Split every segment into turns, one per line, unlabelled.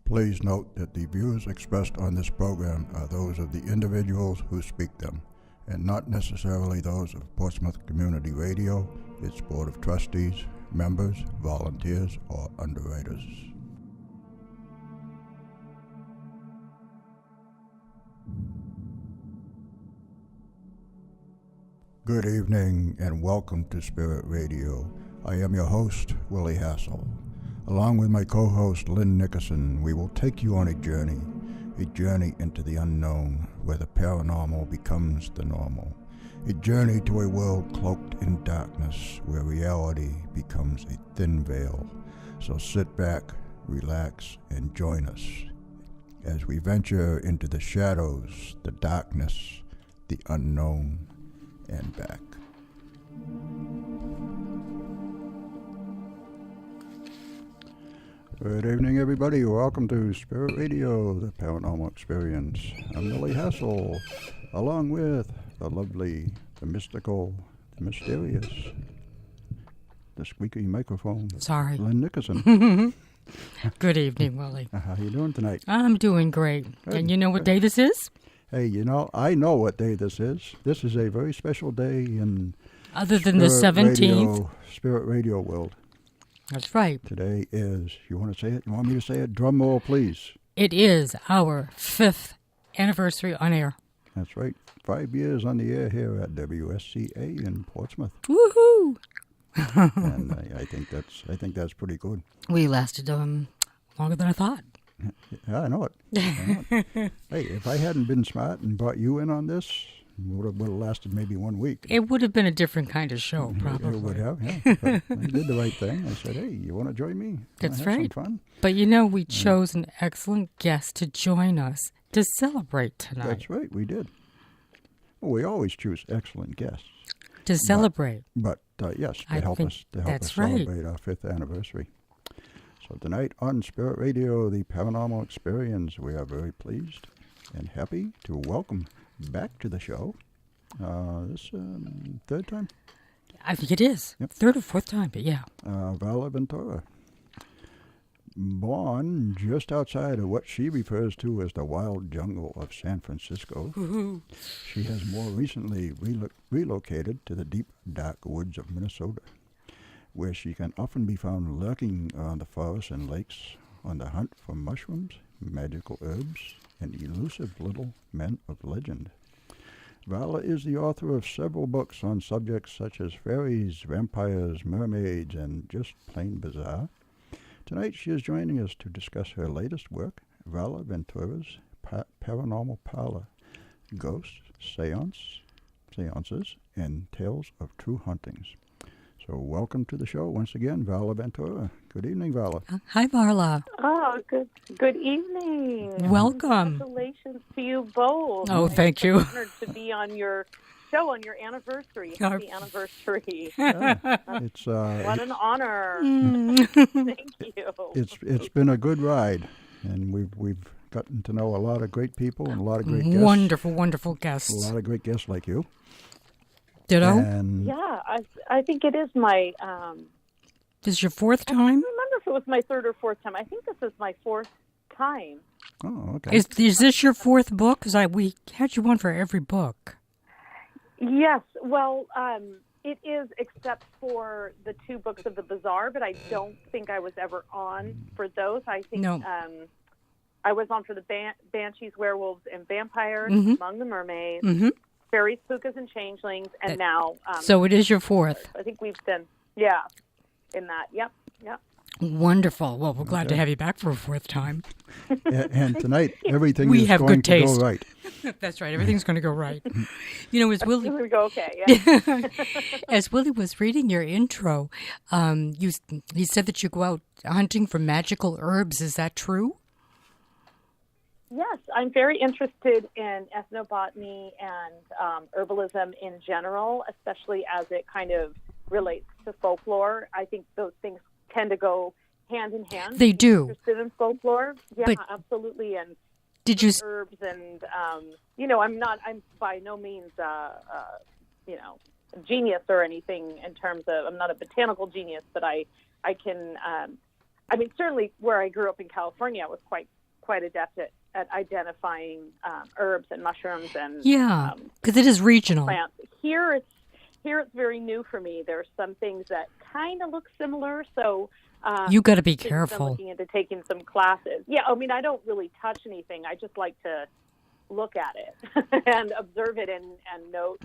Please note that the views expressed on this program are those of the individuals who speak them, and not necessarily those of Portsmouth Community Radio, its Board of Trustees, members, volunteers, or underwriters. Good evening and welcome to Spirit Radio. I am your host, Willie Hassel. Along with my co-host, Lynn Nickerson, we will take you on a journey into the unknown, where the paranormal becomes the normal. A journey to a world cloaked in darkness, where reality becomes a thin veil. So sit back, relax, and join us as we venture into the shadows, the darkness, the unknown, and back. Good evening, everybody. Welcome to Spirit Radio, the Paranormal Experience. I'm Willie Hassel, along with the lovely, the mystical, the mysterious, the squeaky microphone.
Sorry.
Lynn Nickerson.
Good evening, Willie.
How you doing tonight?
I'm doing great. Good. And you know what day this is?
Hey, I know what day this is. This is a very special day in
other than the 17th
Spirit Radio world.
That's right.
Today is, you want to say it? You want me to say it? Drum roll, please.
It is our 5th anniversary on air.
That's right. 5 years on the air here at WSCA in Portsmouth.
Woohoo!
And I think that's pretty good.
We lasted longer than I thought.
Yeah, I know it. Hey, if I hadn't been smart and brought you in on this, would have lasted maybe 1 week.
It would have been a different kind of show, probably.
It would have, yeah. But I did the right thing. I said, hey, you want to join me?
That's right.
Some fun?
But we chose an excellent guest to join us to celebrate tonight.
That's right, we did. Well, we always choose excellent guests.
To celebrate.
But yes, to help us celebrate our 5th anniversary. So tonight on Spirit Radio, the Paranormal Experience, we are very pleased and happy to welcome back to the show. This third time?
I think it is.
Yep.
3rd or 4th time, but yeah.
Varla Ventura. Born just outside of what she refers to as the wild jungle of San Francisco,
Woo-hoo.
She has more recently relocated to the deep, dark woods of Minnesota, where she can often be found lurking on the forests and lakes on the hunt for mushrooms, magical herbs, and elusive little men of legend. Varla is the author of several books on subjects such as fairies, vampires, mermaids, and just plain bizarre. Tonight she is joining us to discuss her latest work, Varla Ventura's Paranormal Parlor, Ghosts, Seances, and Tales of True Hauntings. So welcome to the show once again, Varla Ventura. Good evening, Varla.
Hi, Varla.
Oh, good evening.
Welcome.
Congratulations to you both.
Oh, thank you.
I'm honored to be on your show on your anniversary. Happy anniversary.
It's
what an honor. Thank you.
It's been a good ride, and we've gotten to know a lot of great people and a lot of great guests.
Wonderful guests.
A lot of great guests like you.
Ditto?
Yeah, I think it is my...
This is your 4th time?
I don't remember if it was my 3rd or 4th time. I think this is my 4th time.
Oh, okay.
Is this your 4th book? Because we had you on for every book.
Yes, well, it is, except for the 2 books of the Bazaar, but I don't think I was ever on for those. I think I was on for the Banshees, Werewolves, and Vampires, Among the Mermaids, Fairies, Pukas, and Changelings, and now...
so it is your 4th.
I think we've done, in that, yep.
Wonderful. Well, we're glad to have you back for a fourth time.
And tonight, everything
We
is
have
going
good
to
taste.
go right.
That's right. Everything's going to go right. You know, as Willie,
We go okay. Yeah.
as Willie was reading your intro, he said that you go out hunting for magical herbs. Is that true?
Yes, I'm very interested in ethnobotany and herbalism in general, especially as it kind of relates to folklore. I think those things tend to go hand in hand.
They do.
Interested in folklore, yeah,
But
absolutely. And
did you?
herbs and I'm by no means a genius or anything in terms of, I'm not a botanical genius, but I can. Certainly where I grew up in California, I was quite adept at identifying herbs and mushrooms and
because it is regional.
plants. Here it's very new for me. There are some things that kind of look similar, so
You got to be
I'm
careful.
looking into taking some classes. Yeah, I mean, I don't really touch anything. I just like to look at it and observe it and note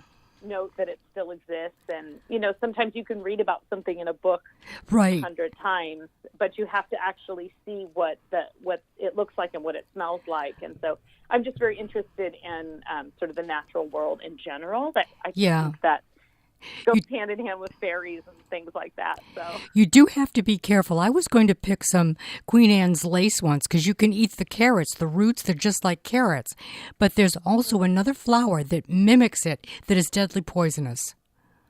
that it still exists. And, sometimes you can read about something in a book
Right.
100 times, but you have to actually see what it looks like and what it smells like. And so I'm just very interested in sort of the natural world in general. That I think that goes hand in hand with fairies and things like that. So
You do have to be careful. I was going to pick some Queen Anne's lace once because you can eat the carrots. The roots, they're just like carrots. But there's also another flower that mimics it that is deadly poisonous.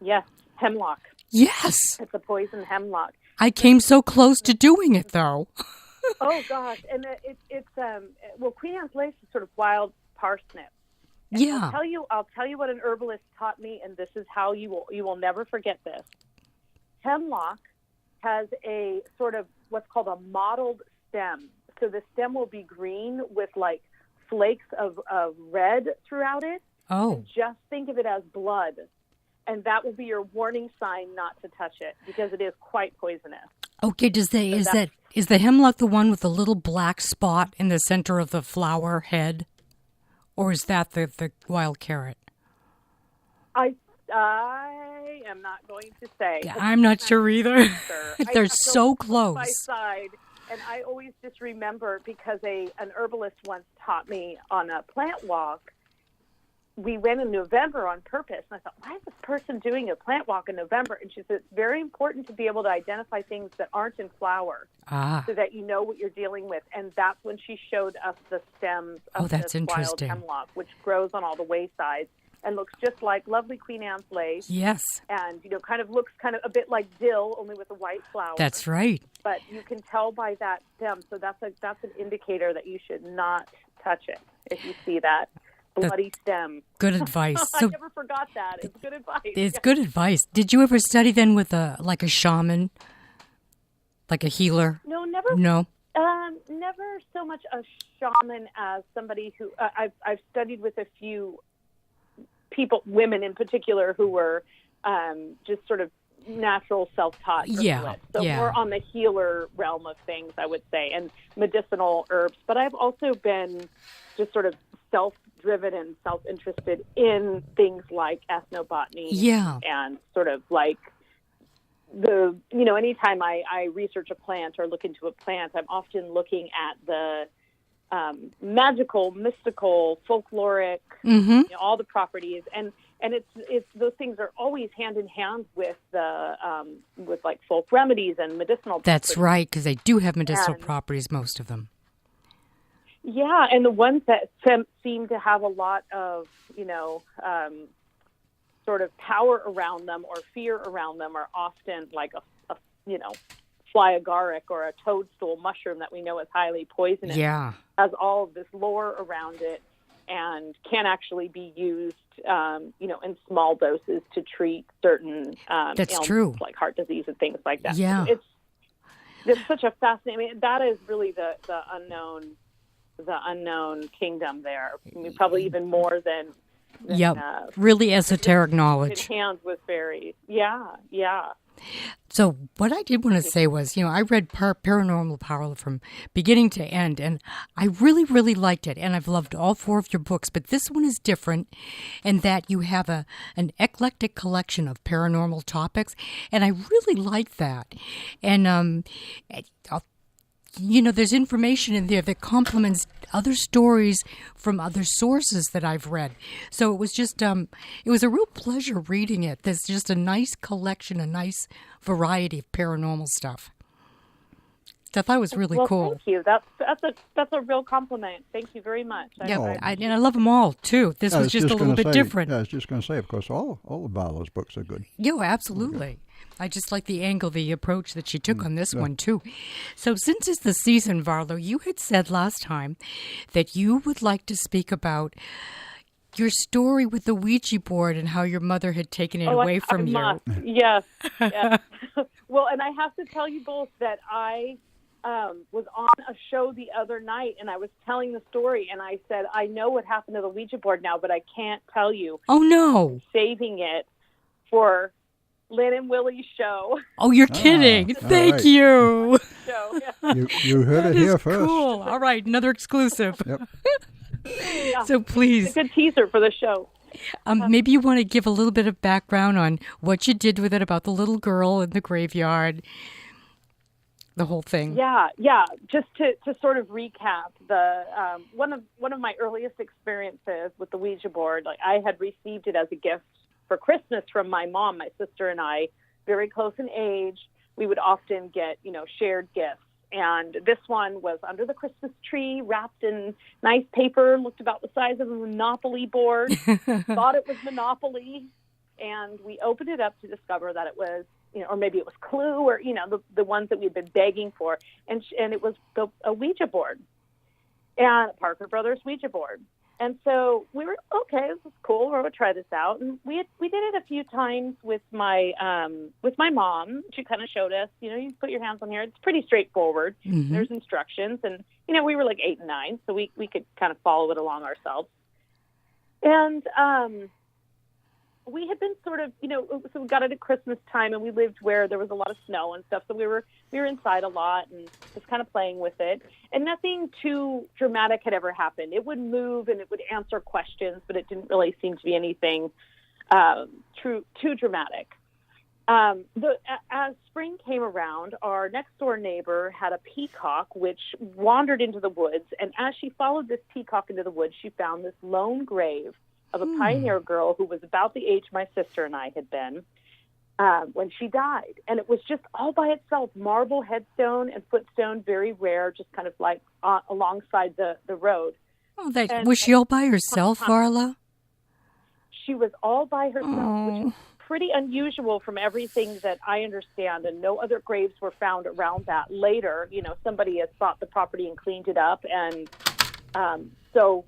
yes, hemlock.
Yes.
It's a poison hemlock.
I came so close to doing it, though.
Oh gosh, and it's Queen Anne's lace is sort of wild parsnip. And
Yeah.
I'll tell you what an herbalist taught me, and this is how you will never forget this. Hemlock has a sort of what's called a mottled stem. So the stem will be green with like flakes of red throughout it.
Oh.
And just think of it as blood. And that will be your warning sign not to touch it because it is quite poisonous.
Okay, is the hemlock the one with the little black spot in the center of the flower head? Or is that the wild carrot?
I am not going to say.
I'm not sure either. They're
I
so
go
close.
by side, and I always just remember because an herbalist once taught me on a plant walk. We went in November on purpose, and I thought, why is this person doing a plant walk in November? And she said, it's very important to be able to identify things that aren't in flower so that you know what you're dealing with. And that's when she showed us the stems of this wild hemlock, which grows on all the waysides and looks just like lovely Queen Anne's lace.
Yes.
And, looks kind of a bit like dill, only with a white flower.
That's right.
But you can tell by that stem. So that's an indicator that you should not touch it if you see that bloody stem.
Good advice.
I never forgot that. It's good advice.
It's good advice. Did you ever study then with a shaman, like a healer?
No, never.
No.
Never so much a shaman as somebody who I've studied with a few people, women in particular, who were just sort of natural self-taught.
Yeah.
So more on the healer realm of things, I would say, and medicinal herbs. But I've also been just sort of self-driven and self-interested in things like ethnobotany.
Yeah.
And sort of like anytime I research a plant or look into a plant, I'm often looking at the magical, mystical, folkloric, all the properties, and it's those things are always hand in hand with with like folk remedies and medicinal.
That's right, because they do have medicinal properties, most of them.
Yeah, and the ones that seem to have a lot of sort of power around them or fear around them are often like a fly agaric or a toadstool mushroom that we know is highly poisonous.
Yeah.
Has all of this lore around it and can actually be used, in small doses to treat certain
That's true.
Like heart disease and things like that.
Yeah.
It's such a fascinating, that is really the unknown kingdom there. I mean, probably even more than
really esoteric knowledge.
in hands with fairies. Yeah.
So what I did want to say was, I read Paranormal Parlor from beginning to end, and I really, really liked it, and I've loved all 4 of your books, but this one is different in that you have an eclectic collection of paranormal topics, and I really like that. And there's information in there that complements other stories from other sources that I've read. So it was just, it was a real pleasure reading it. There's just a nice collection, a nice variety of paranormal stuff. So I thought it was really cool.
Thank you. That's a real compliment. Thank you very much.
Yeah, and I love them all too. This was just a little bit different.
Yeah, I was just going to say, of course, all of Varla's books are good.
Yeah, absolutely. Okay. I just like the angle, the approach that she took on this one, too. So since it's the season, Varla, you had said last time that you would like to speak about your story with the Ouija board and how your mother had taken it away from you.
Yes. Well, and I have to tell you both that I was on a show the other night, and I was telling the story, and I said, I know what happened to the Ouija board now, but I can't tell you.
Oh, no.
I'm saving it for Lynn and Willie's show.
Oh, you're kidding. Thank you.
Show, yeah.
You heard it here first.
Cool. All right, another exclusive.
Yep.
Yeah.
So please.
It's a good teaser for the show.
Maybe you want to give a little bit of background on what you did with it, about the little girl in the graveyard, the whole thing.
Yeah. Just to sort of recap, the one of my earliest experiences with the Ouija board, like I had received it as a gift for Christmas from my mom. My sister and I, very close in age, we would often get, shared gifts. And this one was under the Christmas tree, wrapped in nice paper, looked about the size of a Monopoly board, thought it was Monopoly. And we opened it up to discover that it was, or maybe it was Clue, or, the ones that we'd been begging for. And it was a Ouija board, and a Parker Brothers Ouija board. And so we were, okay, this is cool. We're going to try this out. And we did it a few times with my mom. She kind of showed us, you put your hands on here. It's pretty straightforward. Mm-hmm. There's instructions. And, we were like 8 and 9, so we could kind of follow it along ourselves. And we had been sort of, so we got it at Christmas time, and we lived where there was a lot of snow and stuff. So we were inside a lot and just kind of playing with it. And nothing too dramatic had ever happened. It would move and it would answer questions, but it didn't really seem to be anything too dramatic. As spring came around, our next door neighbor had a peacock which wandered into the woods. And as she followed this peacock into the woods, she found this lone grave of a pioneer girl who was about the age my sister and I had been when she died. And it was just all by itself, marble headstone and footstone, very rare, just kind of like alongside the road.
Oh, was she all by herself, Varla?
She was all by herself, which is pretty unusual from everything that I understand, and no other graves were found around that. Later, somebody has bought the property and cleaned it up, and so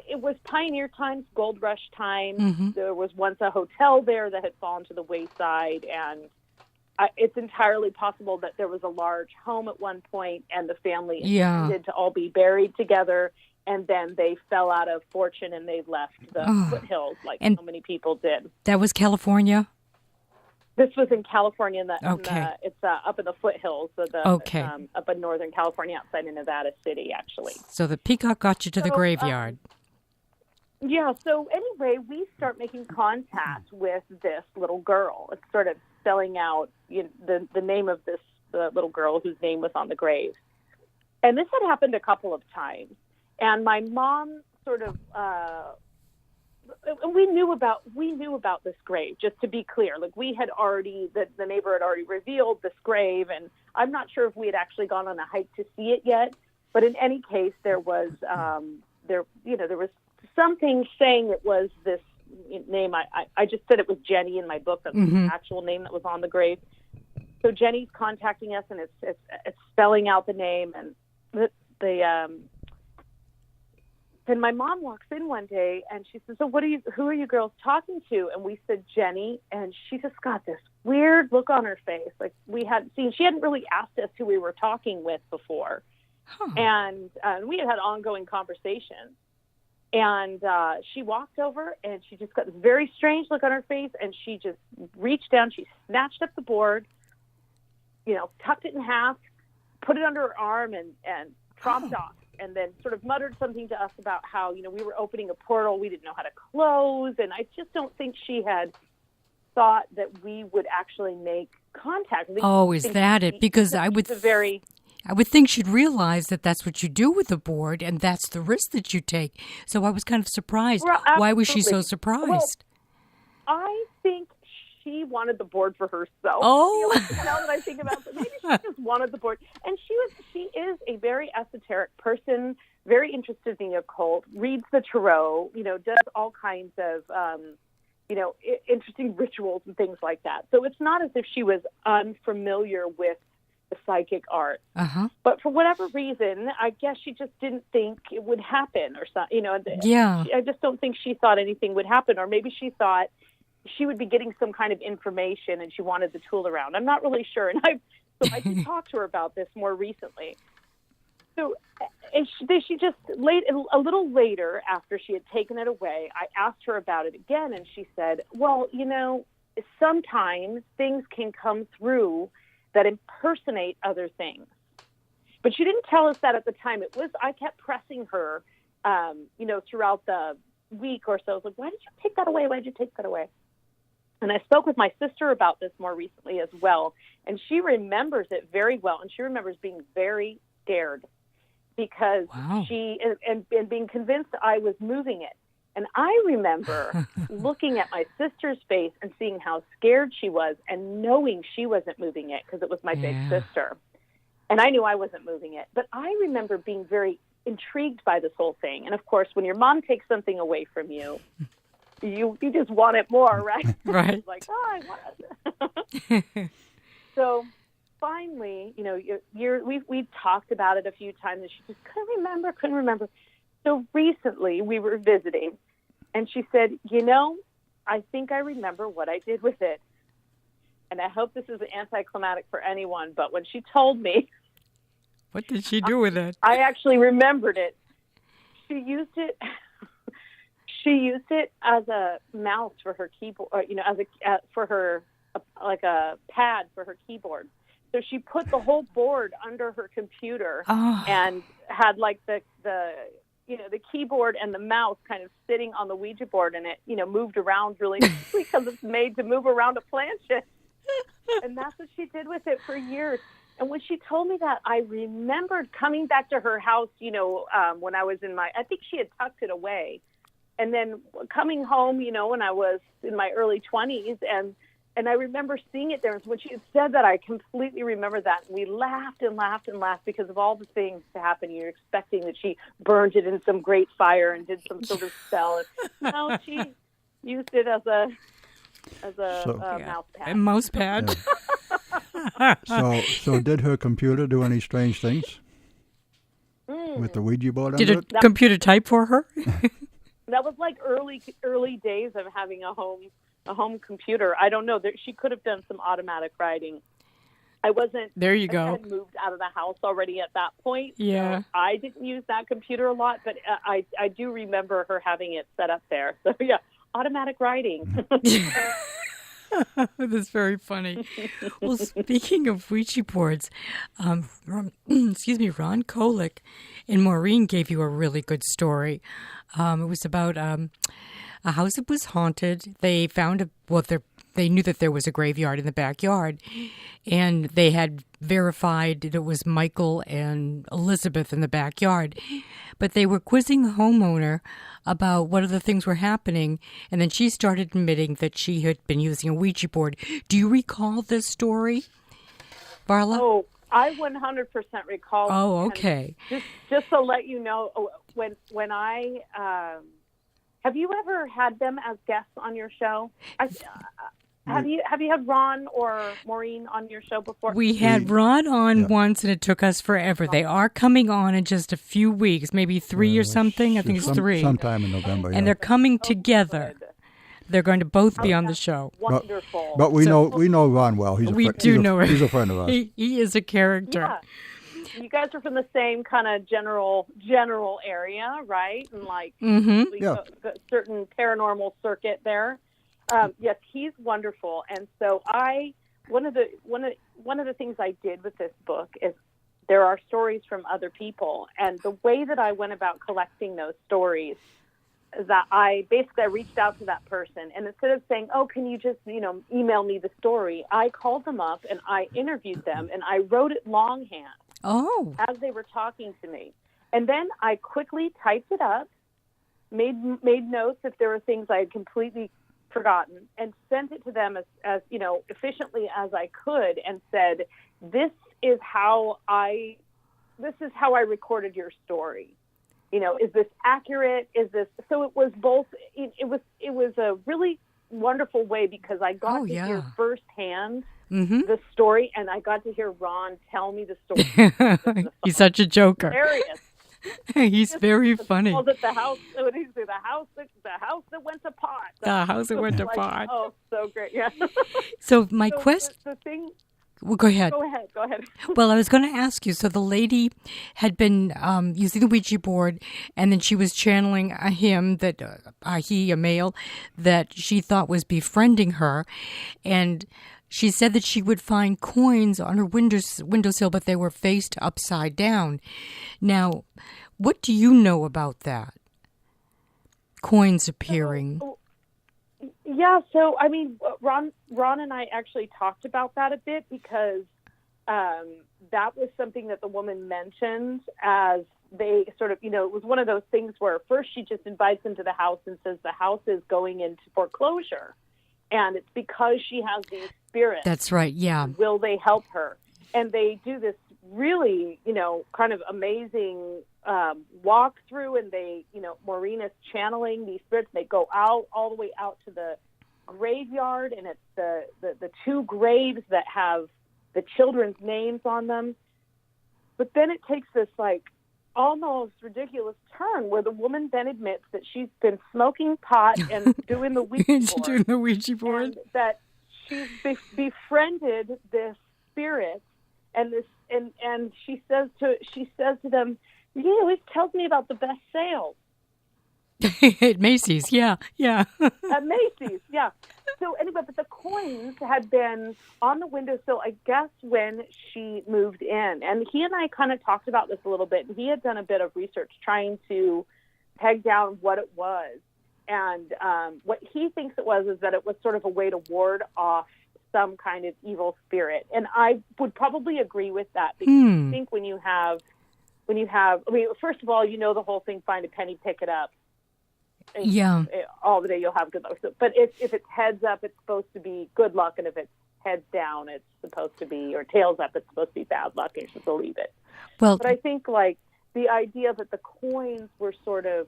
it was pioneer times, gold rush times. Mm-hmm. There was once a hotel there that had fallen to the wayside, and it's entirely possible that there was a large home at one point, and the family intended to all be buried together, and then they fell out of fortune and they left the foothills like so many people did.
That was California?
This was in California. It's up in the foothills, up in Northern California, outside of Nevada City, actually.
So the peacock got you to the graveyard.
Yeah, so anyway, we start making contact with this little girl. It's sort of spelling out the name of this little girl whose name was on the grave. And this had happened a couple of times. And my mom sort of, we knew about this grave, just to be clear. Like we had already, the neighbor had already revealed this grave, and I'm not sure if we had actually gone on a hike to see it yet. But in any case, there was, there was something saying it was this name. I just said it was Jenny in my book. That's the actual name that was on the grave. So Jenny's contacting us, and it's spelling out the name, and then my mom walks in one day and she says, "So who are you girls talking to?" And we said Jenny, and she just got this weird look on her face, like we hadn't seen. She hadn't really asked us who we were talking with before, and we had ongoing conversations. And she walked over, and she just got this very strange look on her face, and she just reached down. She snatched up the board, tucked it in half, put it under her arm, and tromped off. And then sort of muttered something to us about how, we were opening a portal we didn't know how to close. And I just don't think she had thought that we would actually make contact.
Oh, is that it? Because I would think she'd realize that that's what you do with the board, and that's the risk that you take. So I was kind of surprised.
Well,
why was she so surprised?
Well, I think she wanted the board for herself.
Oh,
now that I think about it, maybe she just wanted the board. And she is a very esoteric person, very interested in the occult, reads the tarot, does all kinds of, interesting rituals and things like that. So it's not as if she was unfamiliar with the psychic art.
Uh-huh.
But for whatever reason, I guess she just didn't think it would happen or something.
Yeah.
I just don't think she thought anything would happen, or maybe she thought she would be getting some kind of information and she wanted the tool around. I'm not really sure. And I did talk to her about this more recently. So she just a little later, after she had taken it away, I asked her about it again, and she said, well, sometimes things can come through that impersonate other things. But she didn't tell us that at the time. I kept pressing her, throughout the week or so. I was like, why did you take that away? Why did you take that away? And I spoke with my sister about this more recently as well, and she remembers it very well, and she remembers being very scared because she and being convinced I was moving it. And I remember looking at my sister's face and seeing how scared she was and knowing she wasn't moving it because it was my big sister. And I knew I wasn't moving it. But I remember being very intrigued by this whole thing. And, of course, when your mom takes something away from you, you just want it more, right?
Right.
Like, I want it. So finally, we talked about it a few times, and she just couldn't remember. So recently we were visiting, and she said, I think I remember what I did with it. And I hope this is anticlimactic for anyone, but when she told me...
What did she do with it?
I actually remembered it. She used it... She used it as a mouse for her keyboard, like a pad for her keyboard. So she put the whole board under her computer and had like the keyboard and the mouse kind of sitting on the Ouija board, and it, moved around really quickly because it's made to move around a planchette. And that's what she did with it for years. And when she told me that, I remembered coming back to her house, when I was I think she had tucked it away. And then coming home, when I was in my early 20s, and I remember seeing it there. And when she had said that, I completely remember that. And we laughed and laughed and laughed because of all the things to happen. You're expecting that she burned it in some great fire and did some sort of spell. No, she used it as a mouse pad.
A mouse pad.
Yeah. So did her computer do any strange things with the Ouija board?
Did a computer type for her?
That was like early days of having a home computer. I don't know. She could have done some automatic writing. I wasn't.
There you go.
I had moved out of the house already at that point.
Yeah.
So I didn't use that computer a lot, but I do remember her having it set up there. So yeah, automatic writing.
That's very funny. Well, speaking of Ouija boards, Ron Kolick and Maureen gave you a really good story. It was about a house that was haunted. They found they knew that there was a graveyard in the backyard, and they had verified that it was Michael and Elizabeth in the backyard. But they were quizzing the homeowner about what other things were happening, and then she started admitting that she had been using a Ouija board. Do you recall this story, Varla?
Oh, I 100% recall.
Oh, okay.
Just to let you know, when I have you ever had them as guests on your show? Have you had Ron or Maureen on your show before?
We had Ron on once, and it took us forever. They are coming on in just a few weeks, maybe 3 or something. I think it's 3.
Sometime in November.
And they're coming together.
Good.
They're going to both be on the show.
Wonderful.
But we know Ron well. He's a friend of ours.
He is a character.
Yeah. You guys are from the same kind of general area, right? And certain paranormal circuit there. Yes, he's wonderful. And so I one of the things I did with this book is there are stories from other people, and the way that I went about collecting those stories is that I reached out to that person, and instead of saying, "Oh, can you just email me the story?" I called them up and I interviewed them, and I wrote it longhand.
Oh.
As they were talking to me, and then I quickly typed it up, made notes if there were things I had completely forgotten, and sent it to them as efficiently as I could, and said, "This is how I recorded your story. Is this accurate? Is this?" So it was both. It was a really wonderful way because I got to hear firsthand the story, and I got to hear Ron tell me the story.
He's such a joker.
Hilarious.
He's very funny.
Calls it the house. What did he say? The house that went to pot.
The house that went to pot.
Oh, so great! Yeah.
So
the thing.
Well, go ahead.
Go ahead.
Well, I was going to ask you. So the lady had been using the Ouija board, and then she was channeling him, a male, that she thought was befriending her, and she said that she would find coins on her windowsill, but they were faced upside down. Now, what do you know about that? Coins appearing.
Yeah, so I mean, Ron and I actually talked about that a bit because that was something that the woman mentioned as they sort of, it was one of those things where first she just invites him to the house and says the house is going into foreclosure, and it's because she has these spirits. That's right, yeah. Will they help her? And they do this really, kind of amazing walk through, and they, Maureen is channeling these spirits. They go out all the way out to the graveyard, and it's the two graves that have the children's names on them. But then it takes this almost ridiculous turn where the woman then admits that she's been smoking pot and doing the Ouija board. And that she's befriended this spirit, and she says to them, "He always tells me about the best sales."
At Macy's, yeah.
At Macy's, yeah. So anyway, but the coins had been on the windowsill, I guess, when she moved in. And he and I kind of talked about this a little bit. And he had done a bit of research trying to peg down what it was. And what he thinks it was is that it was sort of a way to ward off some kind of evil spirit. And I would probably agree with that because I think when you have, first of all, the whole thing, find a penny, pick it up. Yeah. All the day you'll have good luck. But if it's heads up, it's supposed to be good luck. And if it's heads down, it's supposed to be, or tails up, it's supposed to be bad luck. And you should believe it. Well, but I think the idea that the coins were sort of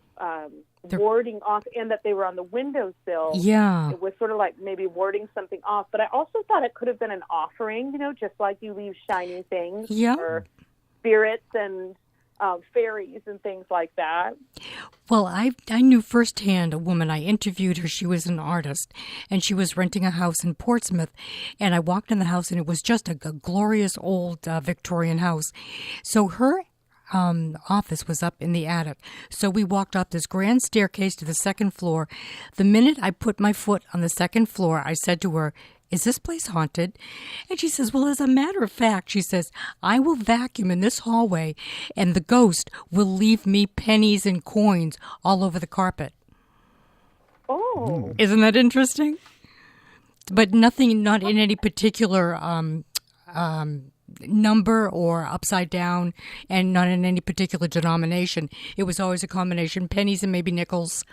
warding off, and that they were on the windowsill. Yeah. It was sort of like maybe warding something off. But I also thought it could have been an offering, just like you leave shiny things for spirits and fairies and things like that.
Well, I knew firsthand a woman. I interviewed her. She was an artist, and she was renting a house in Portsmouth. And I walked in the house, and it was just a glorious old Victorian house. So her office was up in the attic. So we walked up this grand staircase to the second floor. The minute I put my foot on the second floor, I said to her, "Is this place haunted?" And she says, "Well, as a matter of fact," she says, "I will vacuum in this hallway and the ghost will leave me pennies and coins all over the carpet."
Oh.
Isn't that interesting? But nothing, not in any particular number or upside down, and not in any particular denomination. It was always a combination, pennies and maybe nickels.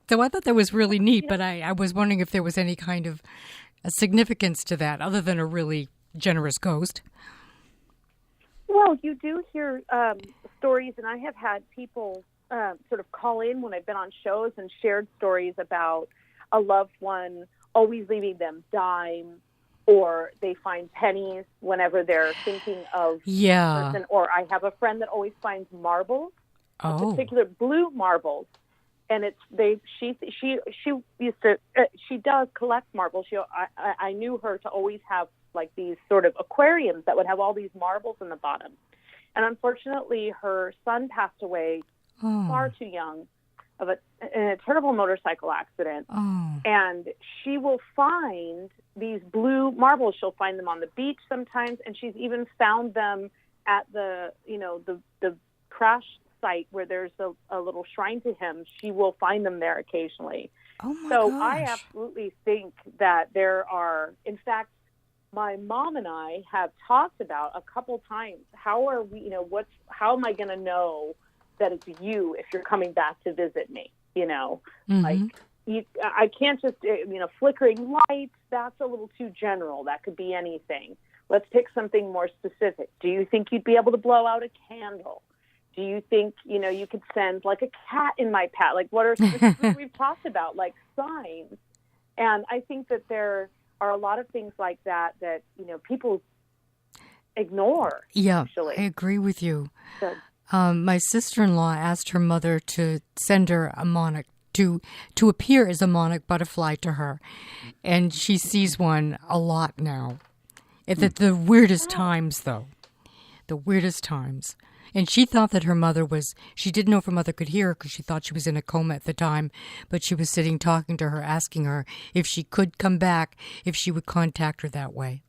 So I thought that was really neat, but I was wondering if there was any kind of a significance to that other than a really generous ghost.
Well, you do hear stories, and I have had people sort of call in when I've been on shows and shared stories about a loved one always leaving them dimes, or they find pennies whenever they're thinking of a person. Or I have a friend that always finds marbles, particular blue marbles. And she used to she does collect marbles. I knew her to always have these sort of aquariums that would have all these marbles in the bottom. And unfortunately, her son passed away far too young. in a terrible motorcycle accident.
Oh.
And she will find these blue marbles. She'll find them on the beach sometimes, and she's even found them at the crash site where there's a little shrine to him. She will find them there occasionally.
Oh my
So
gosh.
I absolutely think that there are, in fact, my mom and I have talked about a couple times, how am I going to know that it's you if you're coming back to visit me?
Mm-hmm.
I can't just, flickering lights, that's a little too general. That could be anything. Let's pick something more specific. Do you think you'd be able to blow out a candle? Do you think, you could send like a cat in my path? Like, what are some we've talked about, like signs? And I think that there are a lot of things like that, people ignore.
Yeah,
actually.
I agree with you.
So,
my sister-in-law asked her mother to send her a monarch, to appear as a monarch butterfly to her. And she sees one a lot now. At the weirdest times, though. The weirdest times. And she thought that she didn't know if her mother could hear her because she thought she was in a coma at the time. But she was sitting talking to her, asking her if she could come back, if she would contact her that way.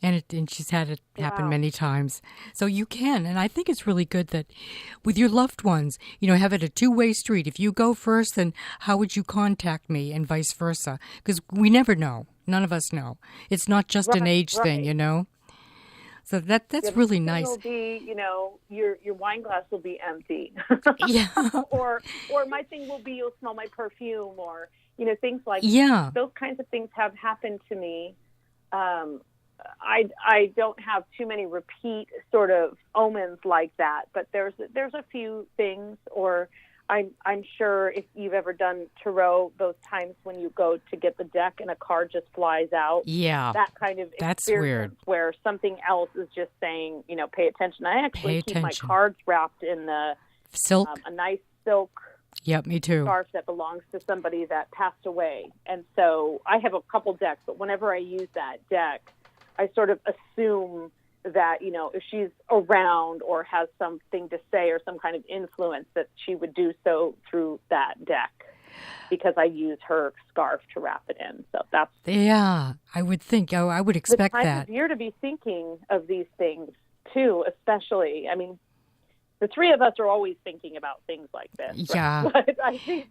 And she's had it happen many times. So you can. And I think it's really good that with your loved ones, have it a two-way street. If you go first, then how would you contact me and vice versa? Because we never know. None of us know. It's not just an age thing, So that's really nice.
Will be, your wine glass will be empty.
Yeah.
or my thing will be, you'll smell my perfume, or things like those kinds of things have happened to me. I don't have too many repeat sort of omens like that, but there's a few things. Or I'm sure if you've ever done tarot, those times when you go to get the deck and a card just flies out.
Yeah,
that kind of
that's
experience
weird.
Where something else is just saying, pay attention. I actually keep my cards wrapped in the
silk,
a nice silk.
Yep, me too.
Scarf that belongs to somebody that passed away, and so I have a couple decks. But whenever I use that deck, I sort of assume that, if she's around or has something to say or some kind of influence, that she would do so through that deck, because I use her scarf to wrap it in. So that's...
Yeah, I would think. I would expect
that.
The
time of year to be thinking of these things, too, especially. I mean, the three of us are always thinking about things like this.
Yeah.
Right? But I think,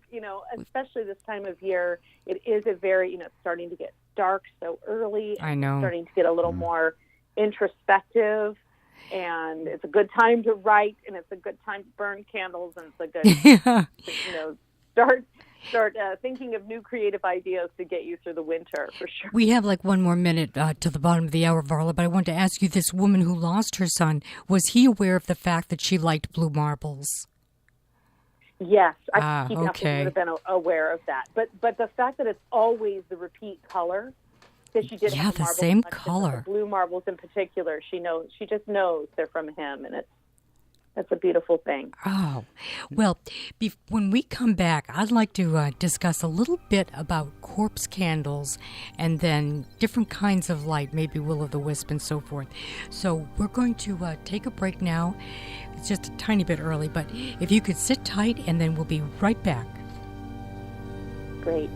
especially this time of year, it is a very, it's starting to get dark so early.
I know.
It's starting to get a little more introspective, and it's a good time to write, and it's a good time to burn candles, and it's a good start thinking of new creative ideas to get you through the winter, for sure.
We have like one more minute to the bottom of the hour, Varla, but I want to ask you, this woman who lost her son, was he aware of the fact that she liked blue marbles?
Yes, I think he
okay.
definitely would have been aware of that, but the fact that it's always the repeat color. She did have
the same color.
The blue marbles in particular, she just knows they're from him, and that's a beautiful thing.
Oh, well, when we come back, I'd like to discuss a little bit about corpse candles and then different kinds of light, maybe will-o'-the-wisp and so forth. So we're going to take a break now. It's just a tiny bit early, but if you could sit tight, and then we'll be right back.
Great.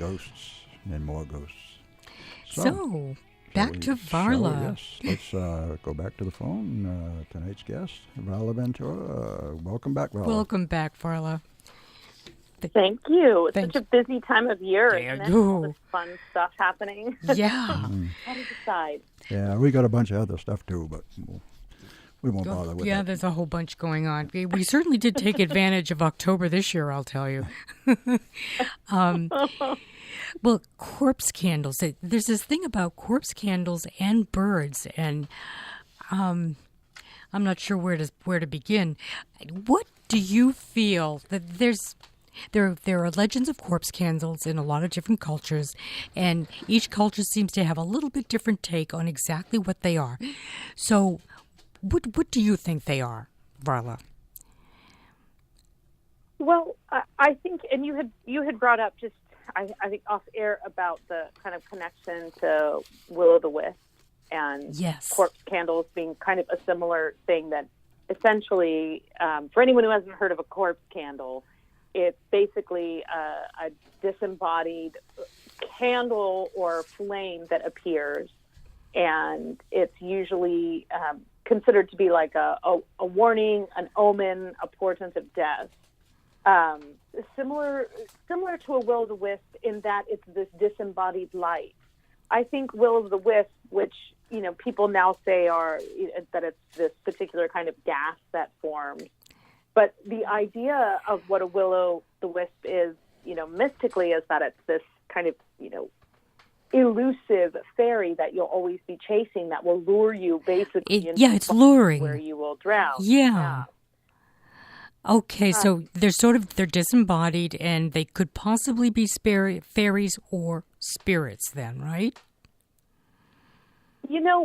ghosts and more ghosts.
So back to Varla.
Yes, let's go back to the phone. Tonight's guest, Varla Ventura. Welcome back, Varla.
Welcome back, Varla.
Thank you. It's such a busy time of year, isn't it? All this fun stuff happening.
Yeah.
How to decide?
Yeah, we got a bunch of other stuff too, but we won't bother with it.
Yeah, there's a whole bunch going on. We certainly did take advantage of October this year, I'll tell you. Well, corpse candles. There's this thing about corpse candles and birds, and I'm not sure where to begin. What do you feel that there are legends of corpse candles in a lot of different cultures, and each culture seems to have a little bit different take on exactly what they are. So, what do you think they are, Varla?
Well, I think, and you had brought up just I think off air about the kind of connection to will-o'-the-wisp and corpse candles being kind of a similar thing. That essentially, for anyone who hasn't heard of a corpse candle, it's basically a disembodied candle or flame that appears, and it's usually considered to be like a warning, an omen, a portent of death. Similar to a will-o'-the-wisp in that it's this disembodied light. I think will-o'-the-wisp, which people now say that it's this particular kind of gas that forms. But the idea of what a will-o'-the-wisp is, mystically, is that it's this kind of, elusive fairy that you'll always be chasing that will lure you basically into
it's luring
where you will drown.
Yeah. Okay, so they're disembodied, and they could possibly be fairies or spirits then, right?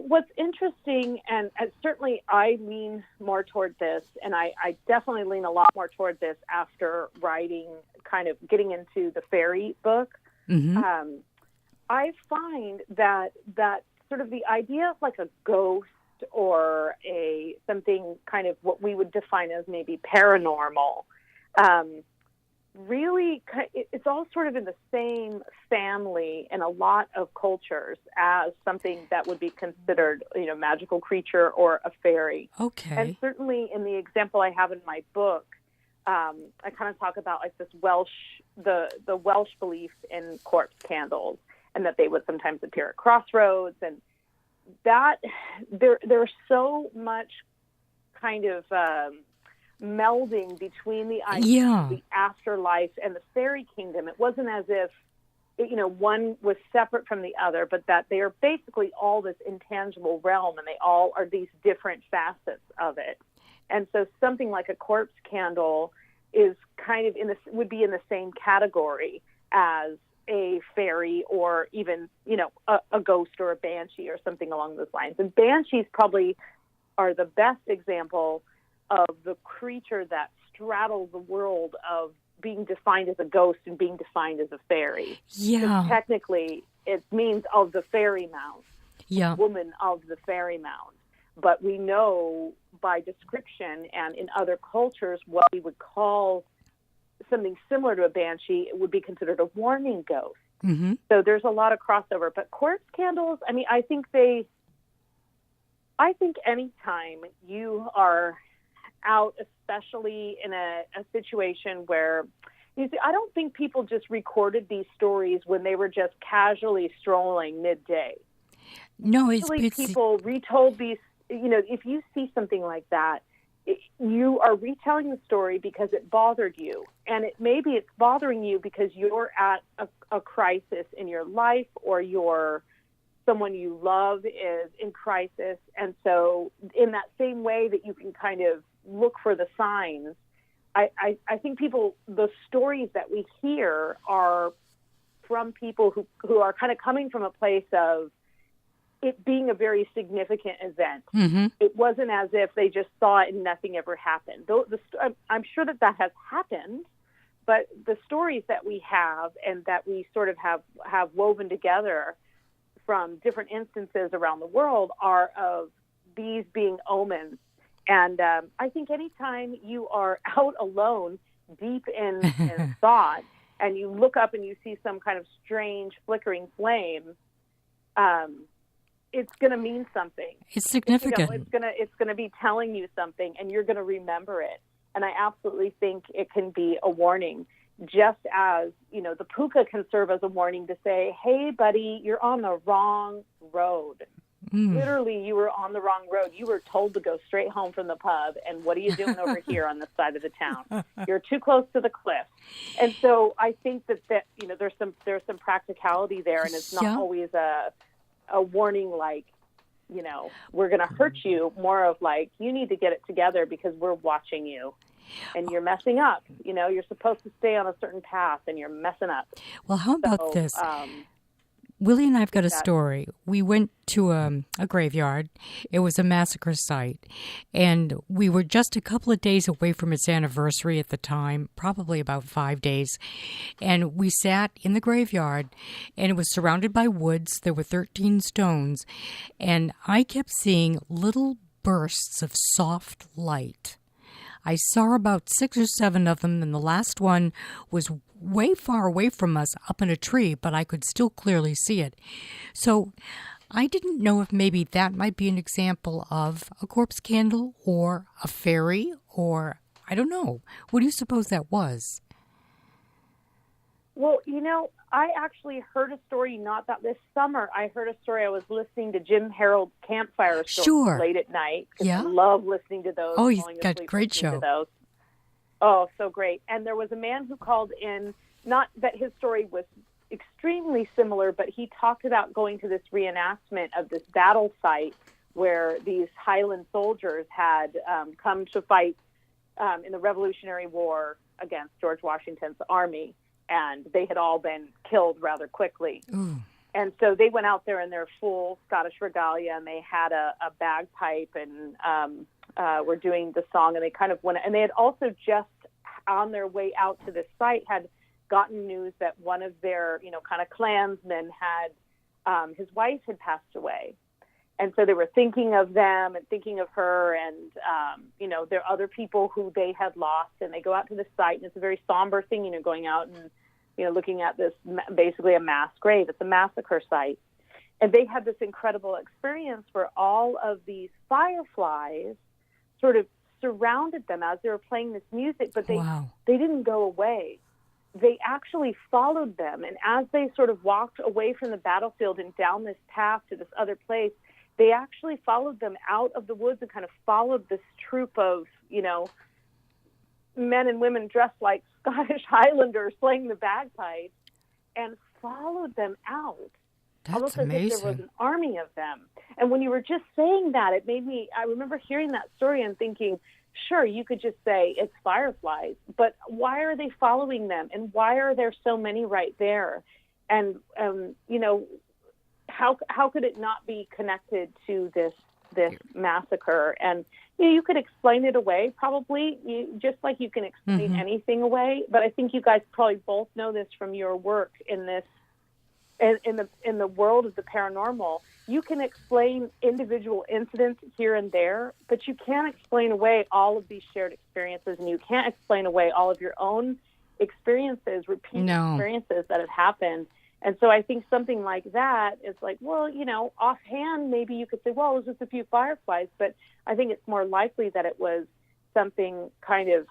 What's interesting, and certainly I lean more toward this, and I definitely lean a lot more toward this after writing, kind of getting into the fairy book. Mm-hmm. I find that sort of the idea of like a ghost or something kind of what we would define as maybe paranormal, really, it's all sort of in the same family in a lot of cultures as something that would be considered, magical creature or a fairy.
Okay.
And certainly in the example I have in my book, I kind of talk about like this the Welsh belief in corpse candles, and that they would sometimes appear at crossroads, and that there's so much kind of melding between the idea of the afterlife and the fairy kingdom. It wasn't as if one was separate from the other, but that they are basically all this intangible realm, and they all are these different facets of it. And so something like a corpse candle is kind of would be in the same category as a fairy, or even, a ghost or a banshee or something along those lines. And banshees probably are the best example of the creature that straddles the world of being defined as a ghost and being defined as a fairy.
Yeah.
Technically, it means of the fairy mound.
Yeah.
Woman of the fairy mound. But we know by description and in other cultures what we would call something similar to a banshee, it would be considered a warning ghost.
Mm-hmm.
So there's a lot of crossover. But corpse candles, I think anytime you are out, especially in a situation where, I don't think people just recorded these stories when they were just casually strolling midday.
No,
people retold these, if you see something like that, you are retelling the story because it bothered you. And maybe it's bothering you because you're at a crisis in your life, or someone you love is in crisis. And so in that same way that you can kind of look for the signs, I think the stories that we hear are from people who are kind of coming from a place of it being a very significant event.
Mm-hmm.
It wasn't as if they just saw it and nothing ever happened. I'm sure that has happened, but the stories that we have and that we sort of have woven together from different instances around the world are of these being omens. And I think anytime you are out alone, deep in thought, and you look up and you see some kind of strange flickering flame, it's going to mean something.
It's significant.
It's going to be telling you something, and you're going to remember it. And I absolutely think it can be a warning, just as, the puka can serve as a warning to say, hey, buddy, you're on the wrong road. Literally, you were on the wrong road. You were told to go straight home from the pub, and what are you doing over here on this side of the town? You're too close to the cliff. And so I think that there's some practicality there, and it's not always a warning like, we're going to hurt you, more of like, you need to get it together because we're watching you. And you're messing up. You're supposed to stay on a certain path, and you're messing up.
Well, how about this? Willie and I have got a story. We went to a graveyard. It was a massacre site. And we were just a couple of days away from its anniversary at the time, probably about 5 days. And we sat in the graveyard, and it was surrounded by woods. There were 13 stones. And I kept seeing little bursts of soft light. I saw about 6 or 7 of them, and the last one was way far away from us up in a tree, but I could still clearly see it. So I didn't know if maybe that might be an example of a corpse candle or a fairy, or I don't know. What do you suppose that was?
Well, I actually heard a story not that this summer. I heard a story. I was listening to Jim Harold's Campfire stories late at night.
Yeah.
I love listening to those.
Oh, he's got a great show.
Oh, so great. And there was a man who called in, not that his story was extremely similar, but he talked about going to this reenactment of this battle site where these Highland soldiers had come to fight in the Revolutionary War against George Washington's army. And they had all been killed rather quickly. Ooh. And so they went out there in their full Scottish regalia, and they had a bagpipe, and were doing the song, and they kind of went, and they had also just on their way out to this site had gotten news that one of their, kind of clansmen had, his wife had passed away. And so they were thinking of them and thinking of her, and, there are other people who they had lost, and they go out to the site, and it's a very somber thing, going out and, looking at this, basically a mass grave. It's a massacre site. And they had this incredible experience where all of these fireflies sort of surrounded them as they were playing this music, but they didn't go away. They actually followed them, and as they sort of walked away from the battlefield and down this path to this other place, they actually followed them out of the woods and kind of followed this troop of, men and women dressed like Scottish Highlanders playing the bagpipes, and followed them out.
That's
almost
amazing.
As if there was an army of them. And when you were just saying that, it made me, I remember hearing that story and thinking, sure, you could just say it's fireflies, but why are they following them? And why are there so many right there? And, how could it not be connected to this massacre? And you could explain it away, probably, just like you can explain anything away. But I think you guys probably both know this from your work in this, in the world of the paranormal. You can explain individual incidents here and there, but you can't explain away all of these shared experiences, and you can't explain away all of your own experiences, repeated experiences that have happened. And so I think something like that is like, well, offhand, maybe you could say, well, it was just a few fireflies, but I think it's more likely that it was something kind of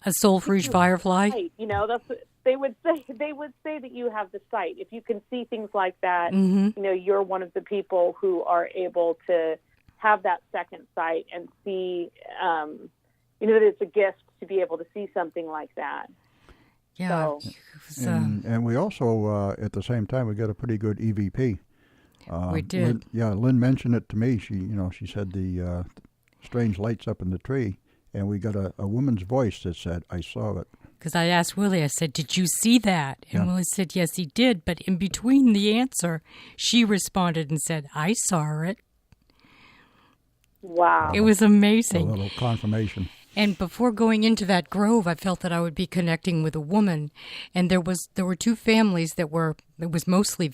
a sulphurous firefly.
That's what they would say. They would say that you have the sight. If you can see things like that, you're one of the people who are able to have that second sight and see, that it's a gift to be able to see something like that.
Yeah,
so.
And we also, at the same time, we got a pretty good EVP.
We did.
Lynn mentioned it to me. She said the strange lights up in the tree, and we got a woman's voice that said, "I saw it."
Because I asked Willie, I said, "Did you see that?" And Willie said, "Yes, he did." But in between the answer, she responded and said, "I saw it."
Wow.
It was amazing.
A little confirmation.
And before going into that grove, I felt that I would be connecting with a woman. And there were two families it was mostly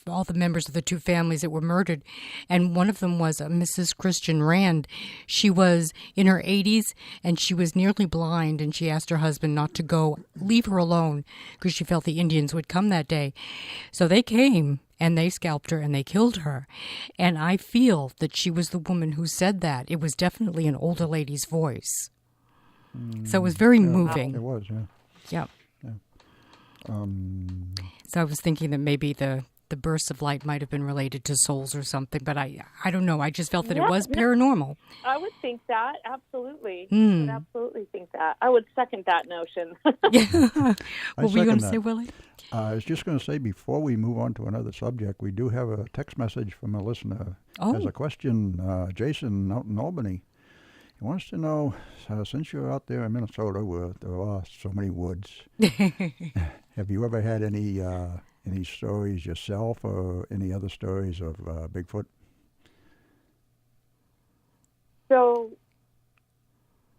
all the members of the two families that were murdered. And one of them was a Mrs. Christian Rand. She was in her 80s and she was nearly blind. And she asked her husband not to leave her alone because she felt the Indians would come that day. So they came. And they scalped her and they killed her. And I feel that she was the woman who said that. It was definitely an older lady's voice. So it was very moving.
It was, yeah.
Yeah. So I was thinking that maybe the bursts of light might have been related to souls or something, but I don't know. I just felt that it was paranormal.
I would think that, absolutely. I would absolutely think that. I would second that notion.
Yeah. What were you going to say, Willie?
I was just going to say, before we move on to another subject, we do have a text message from a listener. Has a question. Jason out in Albany. He wants to know, since you're out there in Minnesota where there are so many woods, have you ever had any stories yourself or any other stories of Bigfoot?
So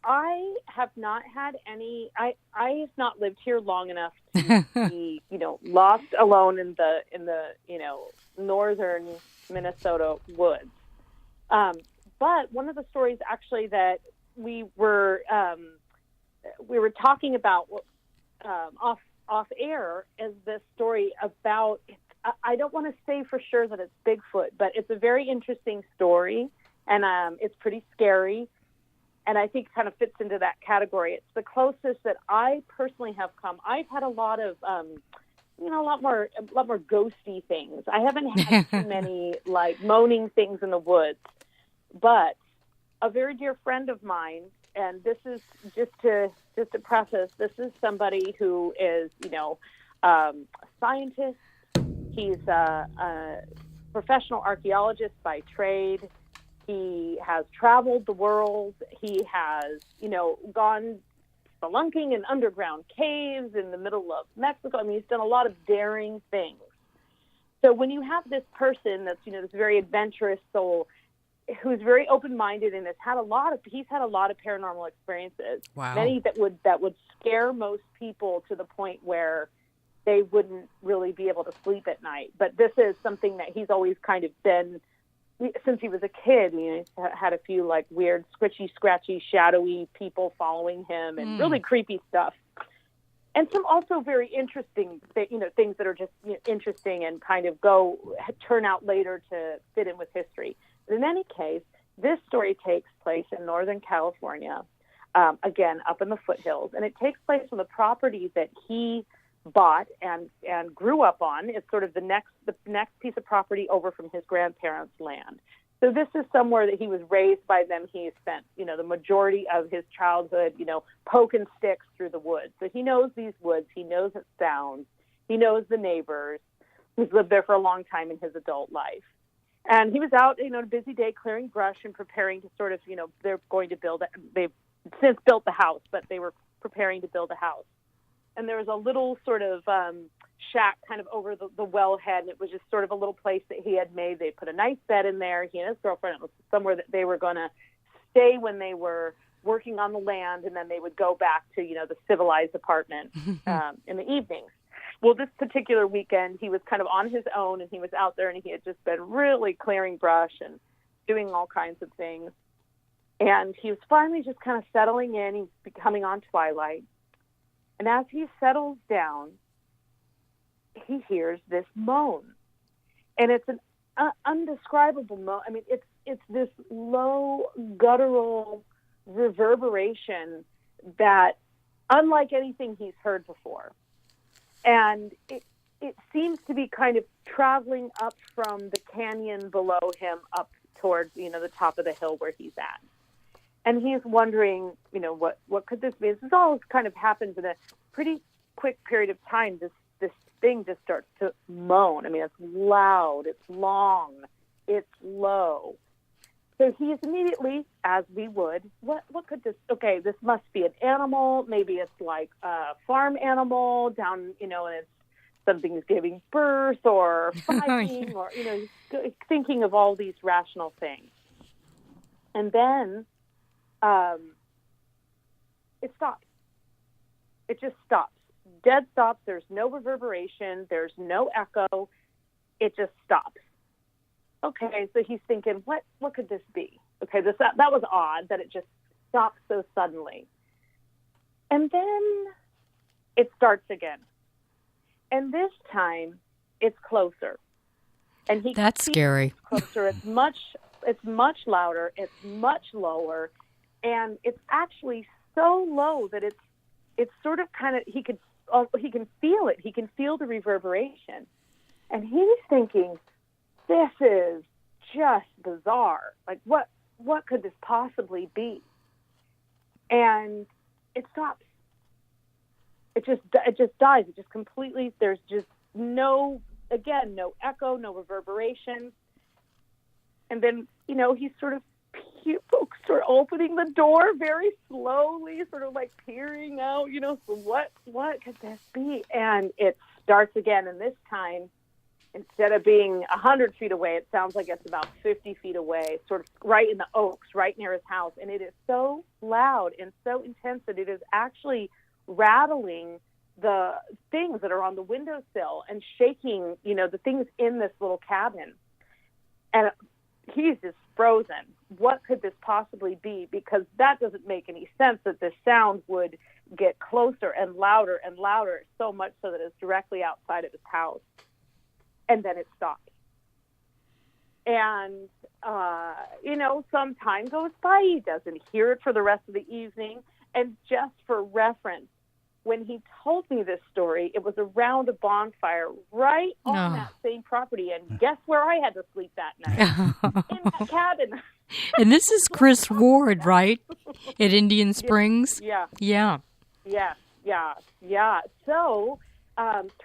I have not had any. I have not lived here long enough to be, lost alone in the northern Minnesota woods. But one of the stories actually that we were talking about off air is this story about. I don't want to say for sure that it's Bigfoot, but it's a very interesting story, and it's pretty scary. And I think it kind of fits into that category. It's the closest that I personally have come. I've had a lot of, a lot more ghosty things. I haven't had too many like moaning things in the woods, but a very dear friend of mine, and this is just to preface, this is somebody who is, a scientist. He's a professional archaeologist by trade. He has traveled the world. He has, gone spelunking in underground caves in the middle of Mexico. I mean, he's done a lot of daring things. So when you have this person that's, this very adventurous soul who's very open-minded and he's had a lot of paranormal experiences.
Wow.
Many that would scare most people to the point where they wouldn't really be able to sleep at night. But this is something that he's always kind of been. Since he was a kid, he's had a few like weird, squishy, scratchy, shadowy people following him, and really creepy stuff. And some also very interesting, things that are just interesting and kind of turn out later to fit in with history. But in any case, this story takes place in Northern California, again up in the foothills, and it takes place on the property that he bought and grew up on. It's sort of the next piece of property over from his grandparents' land. So this is somewhere that he was raised by them. He spent, the majority of his childhood, poking sticks through the woods. So he knows these woods. He knows its sounds. He knows the neighbors. He's lived there for a long time in his adult life. And he was out, a busy day clearing brush and preparing to sort of, they're going to they've since built the house, but they were preparing to build a house. And there was a little sort of shack kind of over the wellhead, and it was just sort of a little place that he had made. They put a nice bed in there. He and his girlfriend, it was somewhere that they were going to stay when they were working on the land, and then they would go back to, the civilized apartment in the evenings. Well, this particular weekend, he was kind of on his own, and he was out there, and he had just been really clearing brush and doing all kinds of things. And he was finally just kind of settling in. He's becoming on twilight. And as he settles down, he hears this moan. And it's an undescribable moan. I mean, it's this low, guttural reverberation that, unlike anything he's heard before. And it seems to be kind of traveling up from the canyon below him up towards, the top of the hill where he's at. And he's wondering, what could this be? This all kind of happens in a pretty quick period of time. This thing just starts to moan. I mean, it's loud, it's long, it's low. So he's immediately, as we would, what could this? Okay, this must be an animal. Maybe it's like a farm animal down, and it's something's giving birth or fighting, or he's thinking of all these rational things. And then it stops. It just stops. Dead stops. There's no reverberation. There's no echo. It just stops. Okay, so he's thinking, what could this be? Okay, that was odd that it just stopped so suddenly. And then it starts again. And this time, it's closer. And
That's scary.
Closer. It's much louder. It's much lower. And it's actually so low that it's sort of kind of, he can feel it. He can feel the reverberation. And he's thinking, this is just bizarre. Like, what could this possibly be? And it stops. It just dies. It just completely, there's just no echo, no reverberation. And then, he's sort of opening the door very slowly, sort of like peering out, so what could this be? And it starts again. And this time, instead of being 100 feet away, it sounds like it's about 50 feet away, sort of right in the oaks, right near his house. And it is so loud and so intense that it is actually rattling the things that are on the windowsill and shaking, the things in this little cabin. And he's just frozen. What could this possibly be? Because that doesn't make any sense that this sound would get closer and louder, so much so that it's directly outside of his house. And then it stops. And, some time goes by. He doesn't hear it for the rest of the evening. And just for reference, when he told me this story, it was around a bonfire right on that same property. And guess where I had to sleep that night? In that cabin.
And this is Chris Ward, right? At Indian Springs?
Yeah. So,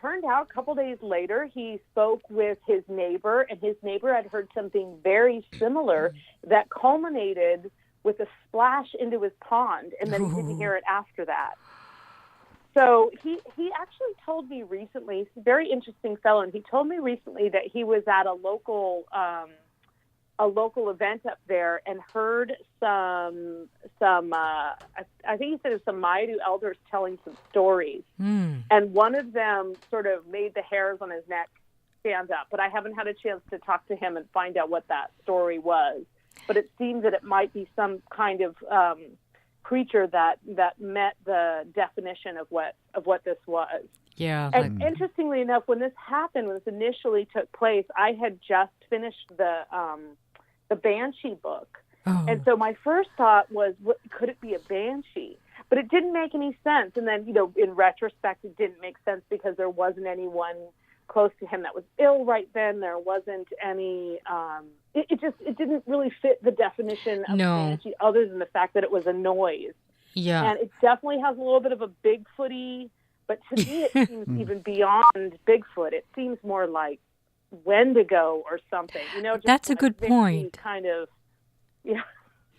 turned out a couple days later, he spoke with his neighbor, and his neighbor had heard something very similar that culminated with a splash into his pond, and then he didn't hear it after that. So he actually told me recently, he's a very interesting fellow, and he told me recently that he was at a local event up there and heard some I think he said it was some Maidu elders telling some stories. And one of them sort of made the hairs on his neck stand up, but I haven't had a chance to talk to him and find out what that story was. But it seems that it might be some kind of creature that met the definition of what this was.
Yeah.
And interestingly enough, when this happened, when this initially took place, I had just finished the Banshee book.
Oh.
And so my first thought was, could it be a Banshee? But it didn't make any sense. And then, in retrospect, it didn't make sense because there wasn't anyone close to him that was ill right then. There wasn't any, it didn't really fit the definition of Banshee other than the fact that it was a noise.
Yeah.
And it definitely has a little bit of a Bigfooty, but to me it seems even beyond Bigfoot. It seems more like Wendigo or something. Just
that's a good point.
Kind of, yeah.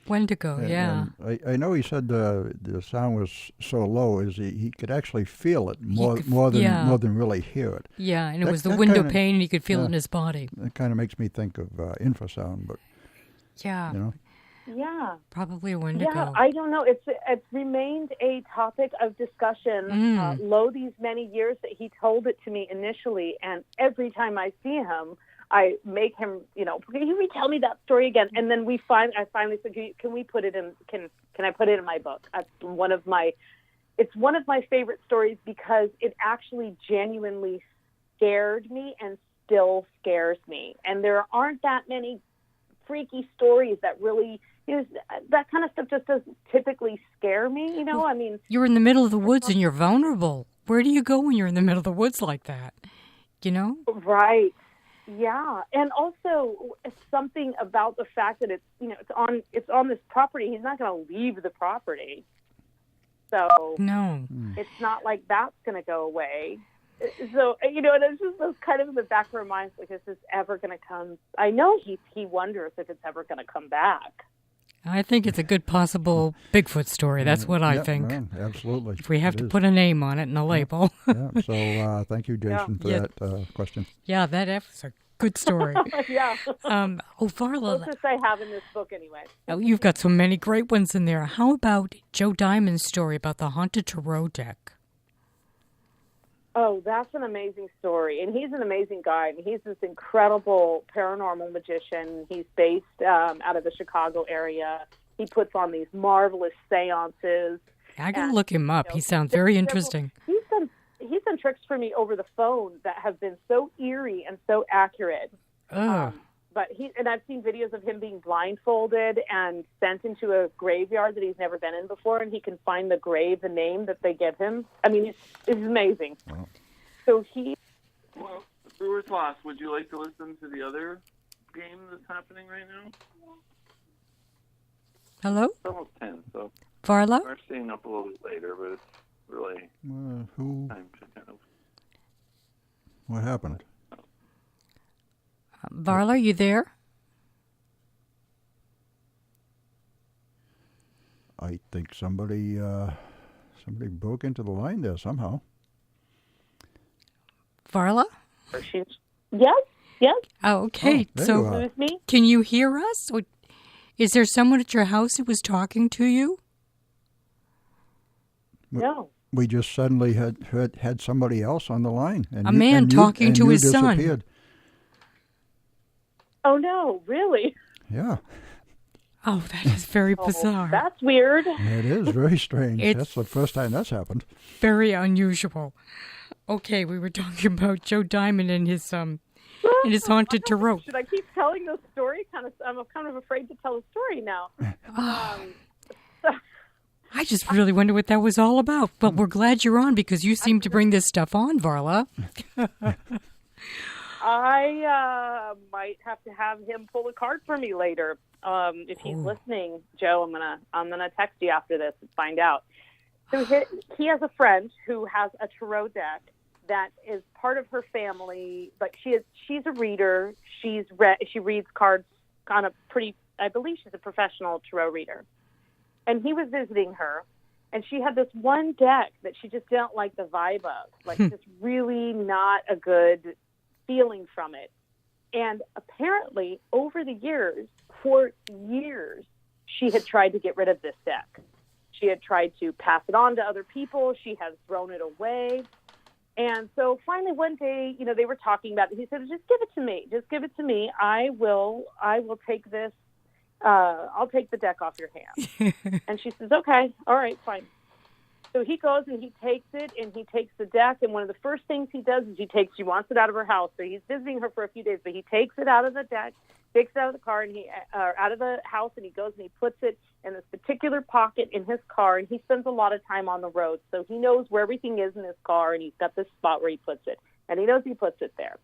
Wendigo, yeah.
And I know he said the sound was so low is he could actually feel it more than really hear it.
Yeah, and it was the window pane, and he could feel it in his body.
That kind of makes me think of infrasound, but
yeah,
yeah,
probably a Wendigo.
Yeah, I don't know. It's remained a topic of discussion. Lo these many years that he told it to me initially, and every time I see him, I make him, can you tell me that story again? And then I finally said, can we put it in? Can I put it in my book? It's one of my favorite stories because it actually genuinely scared me and still scares me. And there aren't that many freaky stories that really, that kind of stuff just doesn't typically scare me. I mean,
you're in the middle of the woods and you're vulnerable. Where do you go when you're in the middle of the woods like that?
Right. Yeah, and also something about the fact that it's on this property. He's not going to leave the property, so
no,
it's not like that's going to go away. So and it's just those kind of in the back of our minds, like, is this ever going to come? I know he wonders if it's ever going to come back.
I think it's a good possible Bigfoot story. That's what I think.
Man, absolutely.
If we have to put a name on it and a label.
So thank you, Jason, for that question.
Yeah, that episode. Good story.
Yeah.
Varla.
Closest I have in this book, anyway.
Oh, you've got so many great ones in there. How about Joe Diamond's story about the haunted Tarot deck?
Oh, that's an amazing story. And he's an amazing guy. And he's this incredible paranormal magician. He's based out of the Chicago area. He puts on these marvelous seances.
I got to look him up. He sounds very interesting.
He's done tricks for me over the phone that have been so eerie and so accurate. But I've seen videos of him being blindfolded and sent into a graveyard that he's never been in before, and he can find the grave, the name that they give him. I mean, it's amazing. Wow. So
Well, Brewers Lost, would you like to listen to the other game that's happening right now?
Hello?
It's almost 10, so...
Varla?
We're staying up a little bit later, but it's really time to kind of...
What happened?
Varla, you there?
I think somebody broke into the line there somehow.
Varla?
Yes.
Oh, okay.
So,
me?
Can you hear us? Or is there someone at your house who was talking to you?
No.
We just suddenly had somebody else on the line. And
a man talking to his
son.
Oh, no, really?
Yeah.
Oh, that is very bizarre.
That's weird.
It is very strange. That's the first time that's happened.
Very unusual. Okay, we were talking about Joe Diamond and his haunted tarot.
Should I keep telling the story? I'm kind of afraid to tell the story now.
I just really wonder what that was all about. But we're glad you're on because you seem to bring this stuff on, Varla.
I might have to have him pull a card for me later. If he's listening, Joe, I'm gonna text you after this and find out. So he has a friend who has a tarot deck that is part of her family. Like she's a reader. She reads cards on a pretty. I believe she's a professional tarot reader. And he was visiting her, and she had this one deck that she just didn't like the vibe of, like just really not a good feeling from it. And apparently, over the years, for years, she had tried to get rid of this deck. She had tried to pass it on to other people. She has thrown it away. And so finally one day, they were talking about it. He said, just give it to me. Just give it to me. I will take this. I'll take the deck off your hands. And she says, okay, all right, fine. So he goes and he takes it and he takes the deck. And one of the first things he does is he wants it out of her house. So he's visiting her for a few days, but he takes it out of the deck, takes it out of the car and out of the house, and he goes and he puts it in this particular pocket in his car. And he spends a lot of time on the road. So he knows where everything is in his car, and he's got this spot where he puts it. And he knows he puts it there.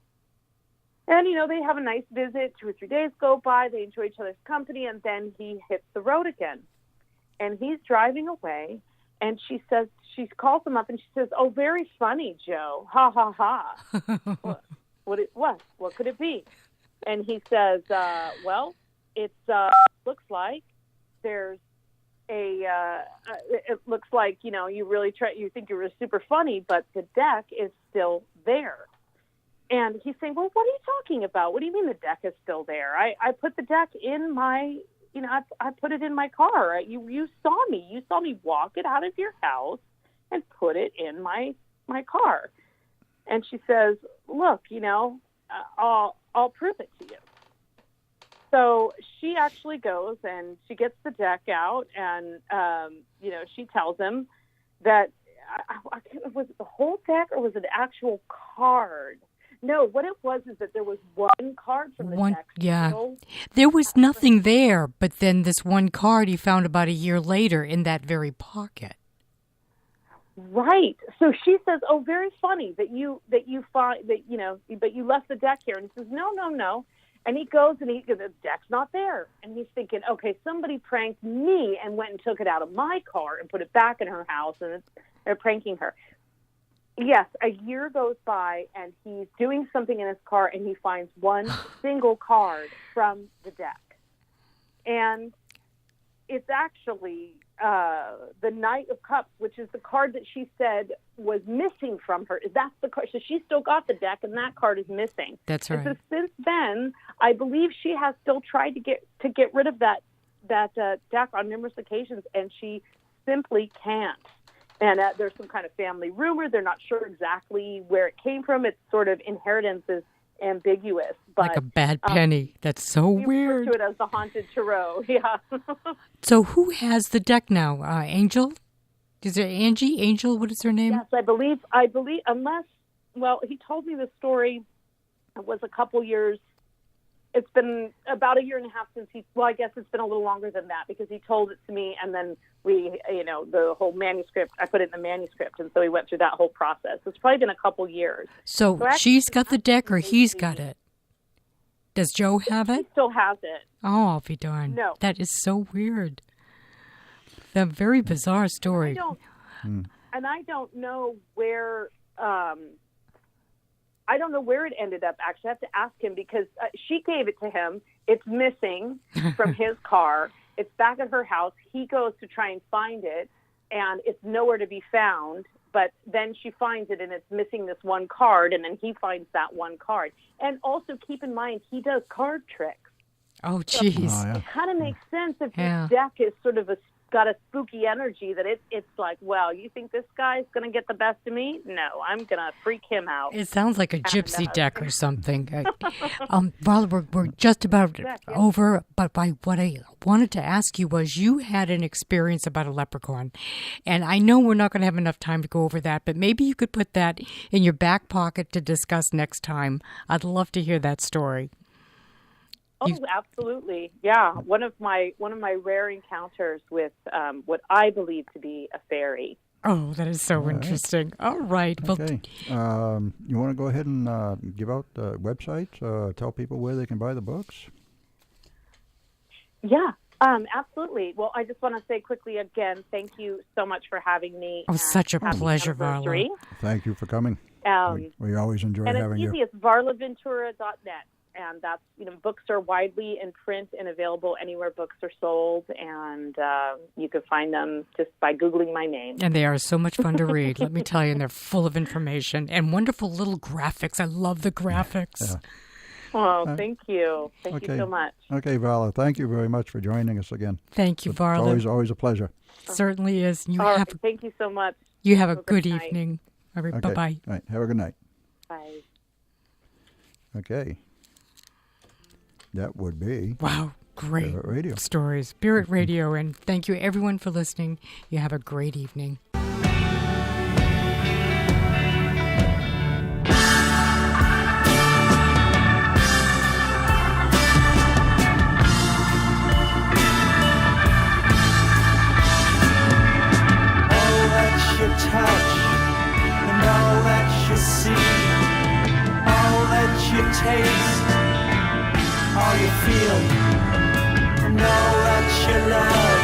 And, they have a nice visit. 2 or 3 days go by. They enjoy each other's company. And then he hits the road again. And he's driving away. And she calls him up and she says, oh, very funny, Joe. Ha, ha, ha. What could it be? And he says, well, it looks like there's it looks like, you think you were super funny, but the deck is still there. And he's saying, well, what are you talking about? What do you mean the deck is still there? I put the deck in my, I put it in my car. You saw me. You saw me walk it out of your house and put it in my car. And she says, look, I'll prove it to you. So she actually goes and she gets the deck out and, she tells him that, was it the whole deck or was it an actual card? No, what it was is that there was one card from the deck.
Yeah, there was nothing there, but then this one card he found about a year later in that very pocket.
Right. So she says, "Oh, very funny that you find that but you left the deck here." And he says, "No." And he goes and the deck's not there. And he's thinking, "Okay, somebody pranked me and went and took it out of my car and put it back in her house, and they're pranking her." Yes, a year goes by, and he's doing something in his car, and he finds one single card from the deck. And it's actually the Knight of Cups, which is the card that she said was missing from her. That's the card. So she still got the deck, and that card is missing.
That's right.
And so since then, I believe she has still tried to get rid of that deck on numerous occasions, and she simply can't. And there's some kind of family rumor. They're not sure exactly where it came from. It's sort of inheritance is ambiguous. But,
like a bad penny. That's so weird.
We refer to it as the haunted tarot. Yeah.
So who has the deck now? Angel? Is it Angie? Angel? What is her name?
Yes, I believe. Unless, well, he told me the story. It was a couple years. It's been about a year and a half since I guess it's been a little longer than that because he told it to me, and then the whole manuscript, I put it in the manuscript, and so we went through that whole process. It's probably been a couple years.
So she's got the deck or he's got it? Does Joe have it?
He still has it.
Oh, I'll be darned.
No.
That is so weird. A very bizarre story.
And I don't know where... I don't know where it ended up, actually. I have to ask him because she gave it to him. It's missing from his car. It's back at her house. He goes to try and find it, and it's nowhere to be found. But then she finds it, and it's missing this one card, and then he finds that one card. And also keep in mind, he does card tricks.
Oh, jeez.
So it kind of makes sense if this deck is sort of got a spooky energy that it's like, well, you think this guy's going to get the best of me? No, I'm going to freak him out.
It sounds like a gypsy deck or something. Varla, we're just about over, but what I wanted to ask you was you had an experience about a leprechaun, and I know we're not going to have enough time to go over that, but maybe you could put that in your back pocket to discuss next time. I'd love to hear that story.
Oh, absolutely. Yeah. One of my rare encounters with what I believe to be a fairy.
Oh, that is so interesting. All right.
Okay. You want to go ahead and give out websites, tell people where they can buy the books?
Yeah, absolutely. Well, I just want to say quickly again, thank you so much for having me.
Oh, such a pleasure, Varla.
Thank you for coming. We always enjoy having you.
And it's easy. It's varlaventura.net. And that's, books are widely in print and available anywhere books are sold. And you can find them just by Googling my name.
And they are so much fun to read, let me tell you. And they're full of information and wonderful little graphics. I love the graphics.
Yeah.
Oh, thank you. Thank you so much.
Okay, Varla, thank you very much for joining us again.
Thank you, Varla.
It's always a pleasure.
Certainly is.
Thank you so much.
You have a good evening. All right, bye-bye.
All right, have a good night.
Bye.
Okay. That would be...
Wow, great
Spirit Radio.
Stories. Spirit Radio, and thank you everyone for listening. You have a great evening.
Touch and all that you see, all that you taste, all you feel, and all that you love,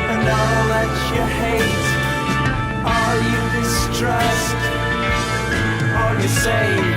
and all that you hate, all you distrust, all you say.